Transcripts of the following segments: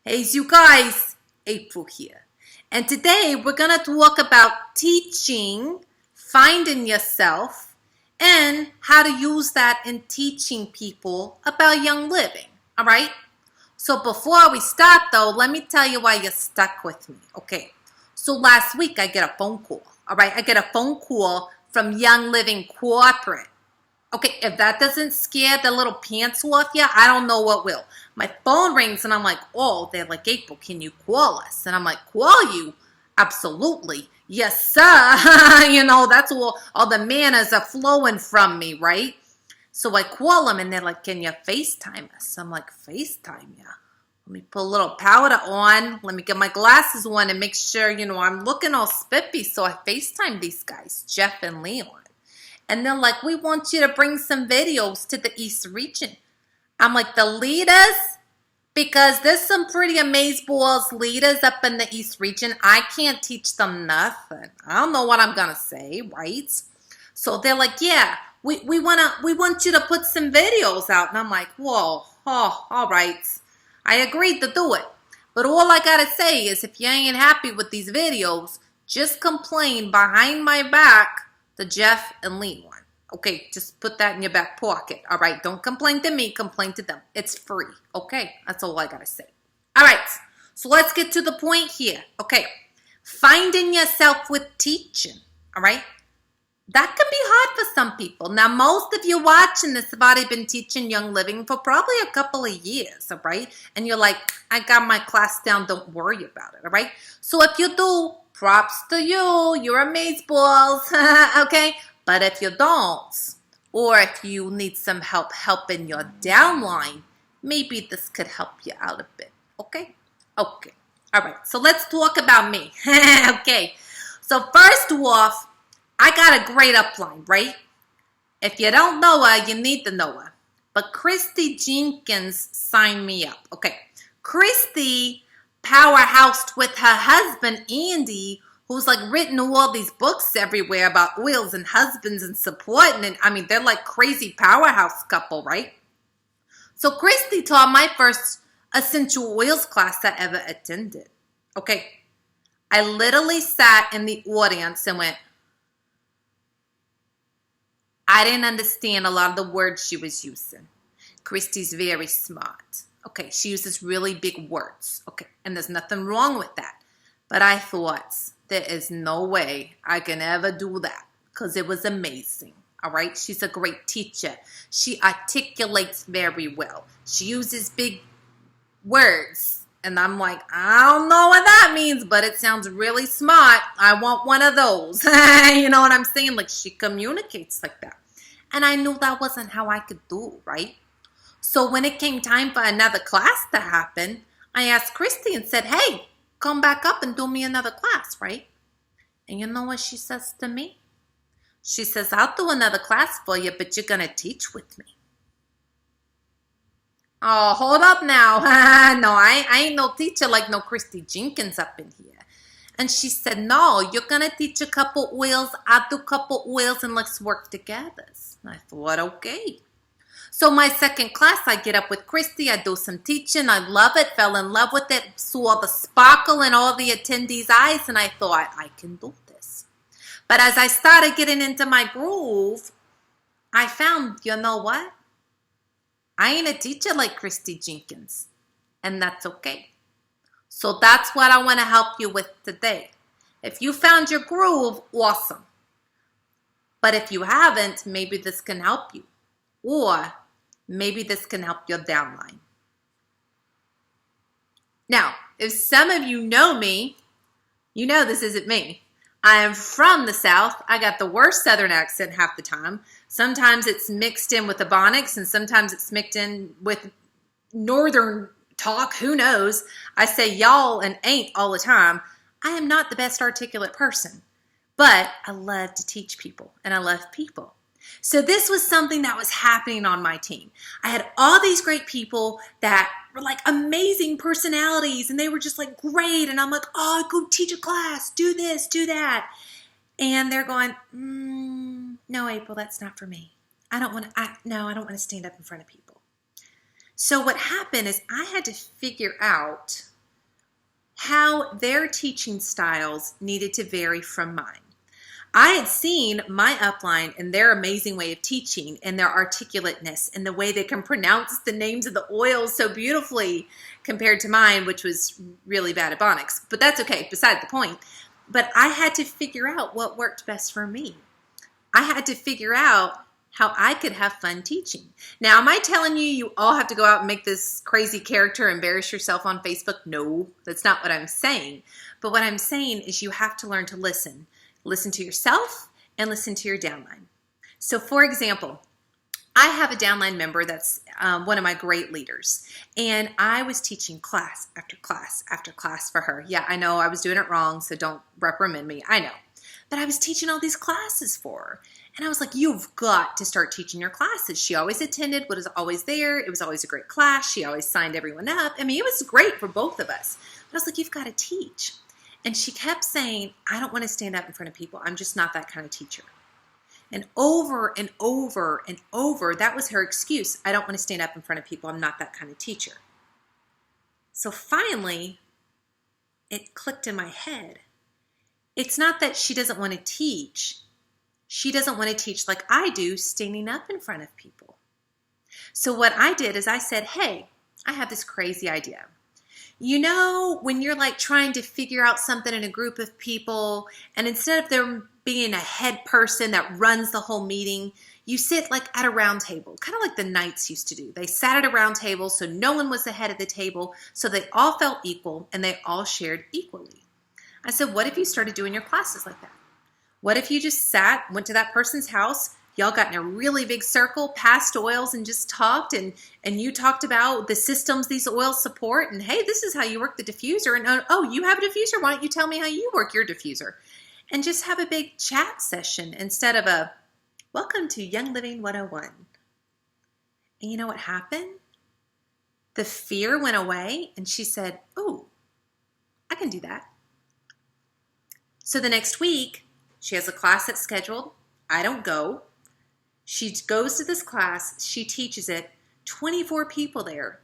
Hey, you guys, April here. And today we're going to talk about teaching, finding yourself, and how to use that in teaching people about young living. All right? So before we start, though, let me tell you why you're stuck with me. Okay. So last week I get a phone call. All right? I get a phone call from Young Living Corporate. Okay, if that doesn't scare the little pants off you, I don't know what will. My phone rings and I'm like, oh, they're like, April, can you call us? And I'm like, call you? Absolutely. Yes, sir. That's all the manners are flowing from me, right? So I call them and they're like, can you FaceTime us? I'm like, FaceTime ya? Let me put a little powder on. Let me get my glasses on and make sure, I'm looking all spiffy. So I FaceTime these guys, Jeff and Leon. And they're like, we want you to bring some videos to the East region. I'm like, the leaders? Because there's some pretty amazeballs leaders up in the East region. I can't teach them nothing. I don't know what I'm going to say, right? So they're like, yeah, we want you to put some videos out. And I'm like, whoa, all right. I agreed to do it. But all I got to say is if you ain't happy with these videos, just complain behind my back to Jeff and Leon. Okay, just put that in your back pocket. All right, don't complain to me, complain to them. It's free. Okay, that's all I gotta say. All right, so let's get to the point here. Okay, finding yourself with teaching. All right, that can be hard for some people. Now, most of you watching this have already been teaching Young Living for probably a couple of years. All right, and you're like, I got my class down. Don't worry about it. All right, so if you do, props to you. You're amazeballs. Okay? But if you don't, or if you need some help helping your downline, maybe this could help you out a bit. Okay? Okay. All right. So let's talk about me. Okay. So first off, I got a great upline, right? If you don't know her, you need to know her. But Christy Jenkins signed me up. Okay. Christy powerhoused with her husband, Andy, who's like written all these books everywhere about oils and husbands and supporting. And I mean, they're like crazy powerhouse couple, right? So Christy taught my first essential oils class I ever attended. Okay. I literally sat in the audience and went, I didn't understand a lot of the words she was using. Christy's very smart. Okay, she uses really big words. Okay, and there's nothing wrong with that. But I thought, there is no way I can ever do that because it was amazing. All right, she's a great teacher. She articulates very well. She uses big words. And I'm like, I don't know what that means, but it sounds really smart. I want one of those. You know what I'm saying? Like she communicates like that. And I knew that wasn't how I could do, right? So when it came time for another class to happen, I asked Christy and said, hey, come back up and do me another class, right? And you know what she says to me? She says, I'll do another class for you, but you're going to teach with me. Oh, hold up now. No, I ain't no teacher like no Christy Jenkins up in here. And she said, no, you're going to teach a couple oils. I'll do a couple oils and let's work together. And I thought, okay. So my second class, I get up with Christy. I do some teaching. I love it. Fell in love with it. Saw the sparkle in all the attendees' eyes. And I thought, I can do this. But as I started getting into my groove, I found, you know what? I ain't a teacher like Christy Jenkins. And that's okay. So that's what I want to help you with today. If you found your groove, awesome. But if you haven't, maybe this can help you. Or maybe this can help your downline. Now, if some of you know me, you know this isn't me. I am from the South. I got the worst Southern accent half the time. Sometimes it's mixed in with Ebonics, and sometimes it's mixed in with Northern talk. Who knows? I say y'all and ain't all the time. I am not the best articulate person, but I love to teach people, and I love people. So this was something that was happening on my team. I had all these great people that were like amazing personalities and they were just like great. And I'm like, oh, go teach a class, do this, do that. And they're going, no, April, that's not for me. I don't want to stand up in front of people. So what happened is I had to figure out how their teaching styles needed to vary from mine. I had seen my upline and their amazing way of teaching and their articulateness and the way they can pronounce the names of the oils so beautifully compared to mine, which was really bad at Ebonics. But that's okay, beside the point. But I had to figure out what worked best for me. I had to figure out how I could have fun teaching. Now, am I telling you all have to go out and make this crazy character, embarrass yourself on Facebook? No, that's not what I'm saying. But what I'm saying is you have to learn to listen. Listen to yourself and listen to your downline. So for example, I have a downline member that's one of my great leaders, and I was teaching class after class after class for her. Yeah, I know I was doing it wrong, so don't reprimand me. I know. But I was teaching all these classes for her. And I was like, you've got to start teaching your classes. She always attended, was always there. It was always a great class. She always signed everyone up. I mean, it was great for both of us. But I was like, you've got to teach. And she kept saying, I don't want to stand up in front of people. I'm just not that kind of teacher. And over and over and over, that was her excuse. I don't want to stand up in front of people. I'm not that kind of teacher. So finally, it clicked in my head. It's not that she doesn't want to teach. She doesn't want to teach like I do, standing up in front of people. So what I did is I said, hey, I have this crazy idea. You know, when you're like trying to figure out something in a group of people, and instead of there being a head person that runs the whole meeting, you sit like at a round table, kind of like the knights used to do. They sat at a round table so no one was the head of the table, so they all felt equal and they all shared equally. I said, what if you started doing your classes like that? What if you just sat, went to that person's house, y'all got in a really big circle, passed oils and just talked, and you talked about the systems these oils support, and hey, this is how you work the diffuser, and oh, you have a diffuser, why don't you tell me how you work your diffuser? And just have a big chat session instead of a, welcome to Young Living 101. And you know what happened? The fear went away, and she said, oh, I can do that. So the next week, she has a class that's scheduled. I don't go. She goes to this class. She teaches it. 24 people there.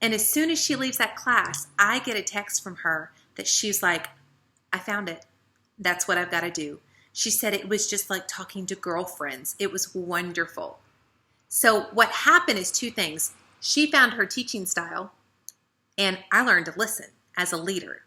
And as soon as she leaves that class, I get a text from her that she's like, I found it. That's what I've got to do. She said it was just like talking to girlfriends. It was wonderful. So what happened is two things. She found her teaching style, and I learned to listen as a leader.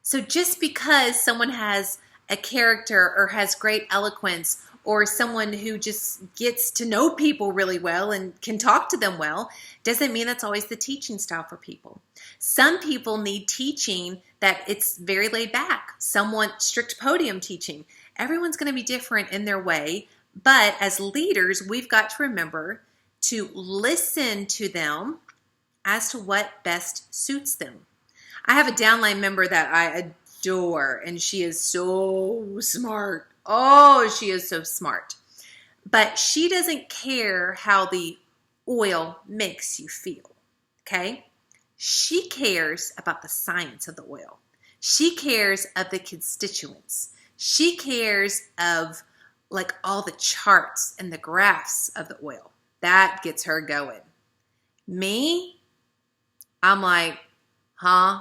So just because someone has a character or has great eloquence or someone who just gets to know people really well and can talk to them well, doesn't mean that's always the teaching style for people. Some people need teaching that it's very laid back. Some want strict podium teaching. Everyone's going to be different in their way, but as leaders, we've got to remember to listen to them as to what best suits them. I have a downline member that I adore, and she is so smart. Oh, she is so smart. But she doesn't care how the oil makes you feel, okay? She cares about the science of the oil. She cares of the constituents. She cares of like all the charts and the graphs of the oil. That gets her going. Me, I'm like, huh?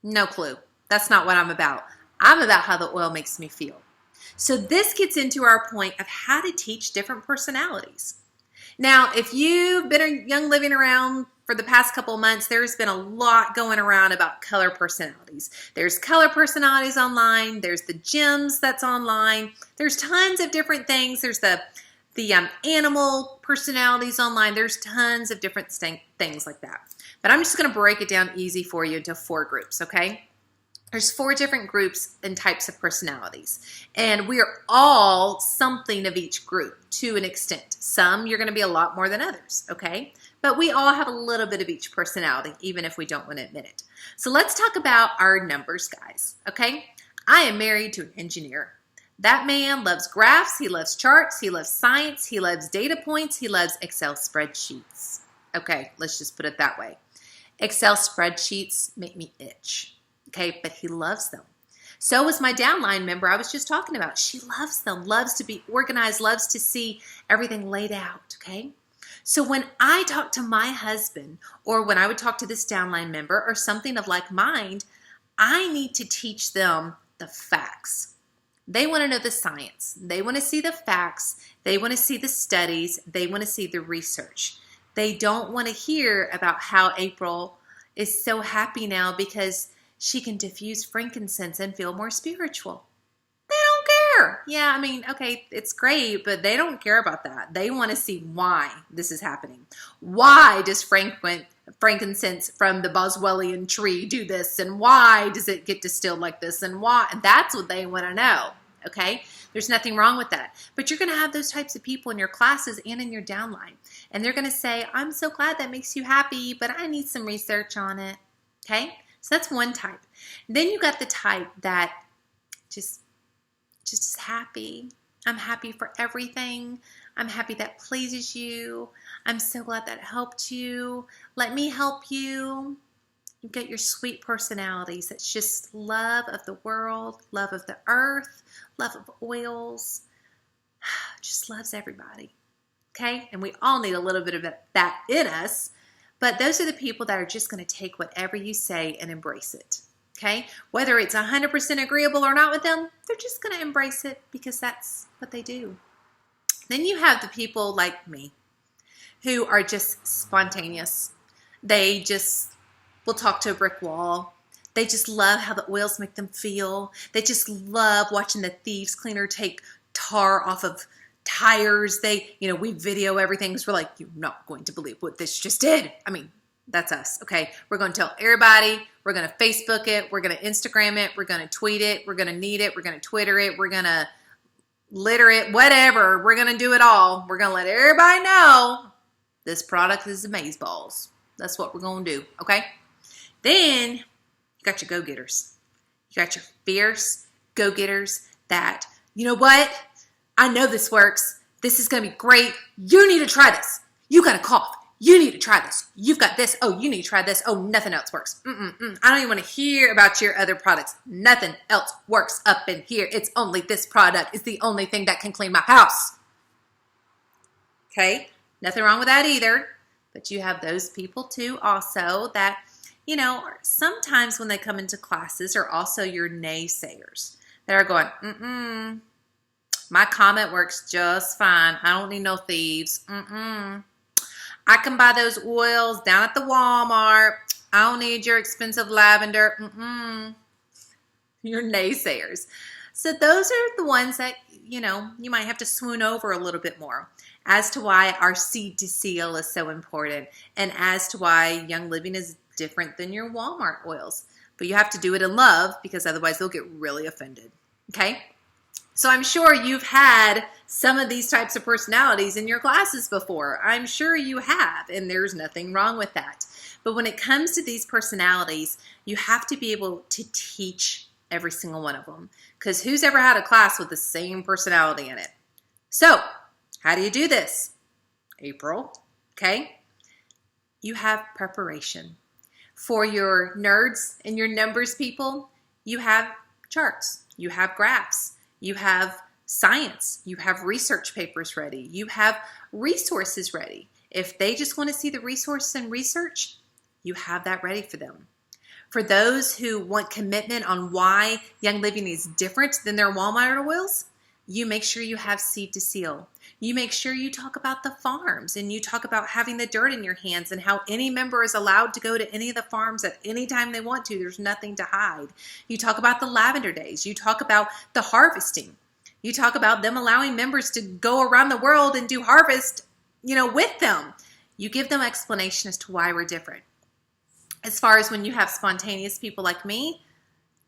No clue. That's not what I'm about. I'm about how the oil makes me feel. So this gets into our point of how to teach different personalities. Now, if you've been a Young Living around for the past couple of months, there's been a lot going around about color personalities. There's color personalities online. There's the gems that's online. There's tons of different things. There's the animal personalities online. There's tons of different things like that. But I'm just going to break it down easy for you into 4 groups, okay? There's 4 different groups and types of personalities. And we are all something of each group to an extent. Some you're going to be a lot more than others, okay? But we all have a little bit of each personality, even if we don't want to admit it. So let's talk about our numbers, guys, okay? I am married to an engineer. That man loves graphs, he loves charts, he loves science, he loves data points, he loves Excel spreadsheets. Okay, let's just put it that way. Excel spreadsheets make me itch. Okay, but he loves them. So is my downline member I was just talking about. She loves them, loves to be organized, loves to see everything laid out, okay? So when I talk to my husband, or when I would talk to this downline member or something of like mind, I need to teach them the facts. They want to know the science. They want to see the facts. They want to see the studies. They want to see the research. They don't want to hear about how April is so happy now because she can diffuse frankincense and feel more spiritual. They don't care. Yeah, I mean, okay, it's great, but they don't care about that. They want to see why this is happening. Why does frankincense from the Boswellian tree do this? And why does it get distilled like this? And why? That's what they want to know. Okay? There's nothing wrong with that. But you're going to have those types of people in your classes and in your downline. And they're going to say, I'm so glad that makes you happy, but I need some research on it. Okay? So that's one type. Then you got the type that just is happy. I'm happy for everything. I'm happy that pleases you. I'm so glad that helped you. Let me help you. You get your sweet personalities. That's just love of the world, love of the earth, love of oils. Just loves everybody. Okay? And we all need a little bit of that in us. But those are the people that are just going to take whatever you say and embrace it. Okay? Whether it's 100% agreeable or not with them, they're just going to embrace it because that's what they do. Then you have the people like me who are just spontaneous. They just will talk to a brick wall. They just love how the oils make them feel. They just love watching the thieves cleaner take tar off of tires. We video everything because we're like, you're not going to believe what this just did. I mean, that's us, okay? We're going to tell everybody. We're going to Facebook it. We're going to Instagram it. We're going to tweet it. We're going to need it. We're going to Twitter it. We're going to litter it, whatever. We're going to do it all. We're going to let everybody know this product is amazeballs. That's what we're going to do, okay? Then you got your go-getters. You got your fierce go-getters that, you know what? I know this works. This is going to be great. You need to try this. You got a cough. You need to try this. You've got this. Oh, you need to try this. Oh, nothing else works. I don't even want to hear about your other products. Nothing else works up in here. It's only this product. It's the only thing that can clean my house. Okay? Nothing wrong with that either. But you have those people too also that, sometimes when they come into classes are also your naysayers. That are going, my comment works just fine. I don't need no thieves. I can buy those oils down at the Walmart. I don't need your expensive lavender. You're naysayers. So those are the ones that, you might have to swoon over a little bit more as to why our seed to seal is so important and as to why Young Living is different than your Walmart oils. But you have to do it in love because otherwise they'll get really offended. Okay? So I'm sure you've had some of these types of personalities in your classes before. I'm sure you have, and there's nothing wrong with that. But when it comes to these personalities, you have to be able to teach every single one of them. Because who's ever had a class with the same personality in it? So, how do you do this? April, okay? You have preparation. For your nerds and your numbers people, you have charts. You have graphs. You have science. You have research papers ready. You have resources ready. If they just want to see the resources and research, you have that ready for them. For those who want commitment on why Young Living is different than their Walmart oils, you make sure you have seed to seal. You make sure you talk about the farms and you talk about having the dirt in your hands and how any member is allowed to go to any of the farms at any time they want to. There's nothing to hide. You talk about the lavender days. You talk about the harvesting. You talk about them allowing members to go around the world and do harvest, with them. You give them explanation as to why we're different. As far as when you have spontaneous people like me,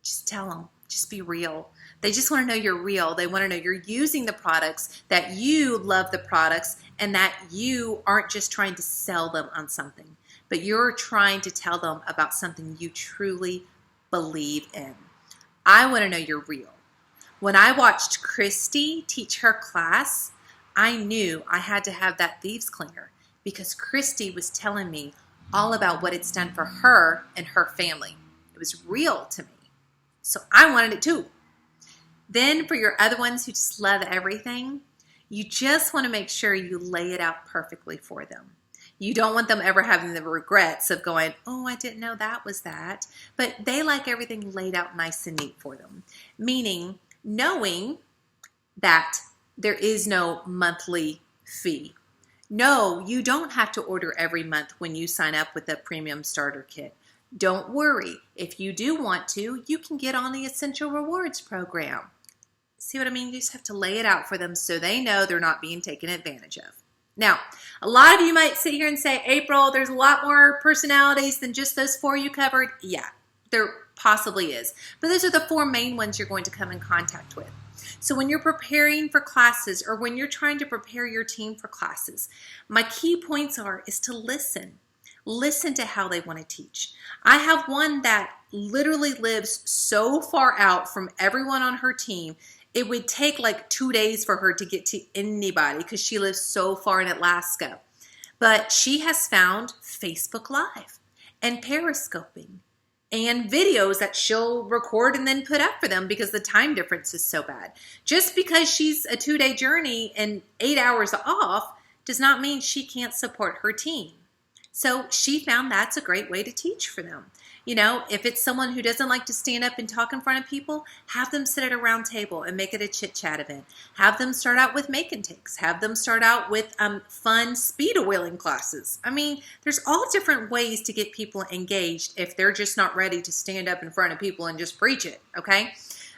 just tell them. Just be real. They just want to know you're real. They want to know you're using the products, that you love the products, and that you aren't just trying to sell them on something, but you're trying to tell them about something you truly believe in. I want to know you're real. When I watched Christy teach her class, I knew I had to have that thieves cleaner because Christy was telling me all about what it's done for her and her family. It was real to me. So I wanted it too. Then for your other ones who just love everything, you just want to make sure you lay it out perfectly for them. You don't want them ever having the regrets of going, oh, I didn't know that was that. But they like everything laid out nice and neat for them. Meaning, knowing that there is no monthly fee. No, you don't have to order every month when you sign up with the premium starter kit. Don't worry. If you do want to, you can get on the Essential Rewards program. See what I mean? You just have to lay it out for them so they know they're not being taken advantage of. Now, a lot of you might sit here and say, April, there's a lot more personalities than just those 4 you covered. Yeah, there possibly is. But those are the 4 main ones you're going to come in contact with. So when you're preparing for classes or when you're trying to prepare your team for classes, my key points is to listen. Listen to how they want to teach. I have one that literally lives so far out from everyone on her team, it would take like 2 days for her to get to anybody because she lives so far in Alaska. But she has found Facebook Live and Periscoping and videos that she'll record and then put up for them because the time difference is so bad. Just because she's a 2-day journey and 8 hours off does not mean she can't support her team. So she found that's a great way to teach for them. You know, if it's someone who doesn't like to stand up and talk in front of people, have them sit at a round table and make it a chit-chat event. Have them start out with make and takes. Have them start out with fun speed wheeling classes. I mean, there's all different ways to get people engaged if they're just not ready to stand up in front of people and just preach it, okay?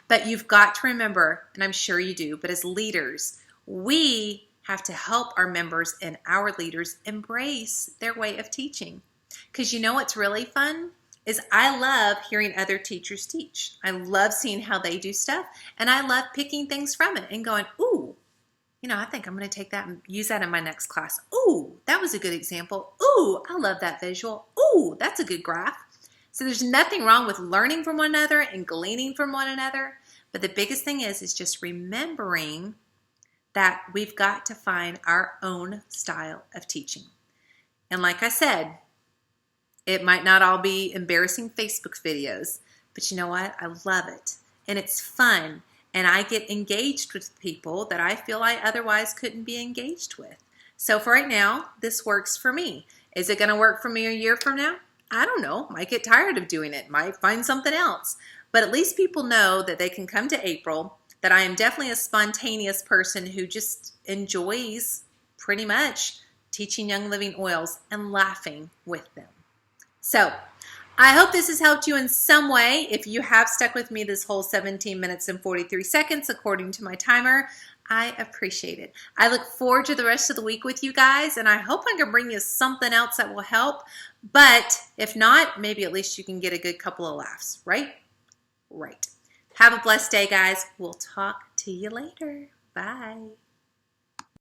But you've got to remember, and I'm sure you do, but as leaders, we have to help our members and our leaders embrace their way of teaching. Because you know what's really fun? Is I love hearing other teachers teach. I love seeing how they do stuff, and I love picking things from it and going, ooh, you know, I think I'm going to take that and use that in my next class. Ooh, that was a good example. Ooh, I love that visual. Ooh, that's a good graph. So there's nothing wrong with learning from one another and gleaning from one another, but the biggest thing is just remembering that we've got to find our own style of teaching. And like I said, it might not all be embarrassing Facebook videos, but you know what? I love it. And it's fun. And I get engaged with people that I feel I otherwise couldn't be engaged with. So for right now, this works for me. Is it going to work for me a year from now? I don't know. Might get tired of doing it. Might find something else. But at least people know that they can come to April, that I am definitely a spontaneous person who just enjoys pretty much teaching Young Living Oils and laughing with them. So I hope this has helped you in some way. If you have stuck with me this whole 17 minutes and 43 seconds according to my timer, I appreciate it. I look forward to the rest of the week with you guys, and I hope I can bring you something else that will help. But if not, maybe at least you can get a good couple of laughs, right? Right. Have a blessed day, guys. We'll talk to you later. Bye.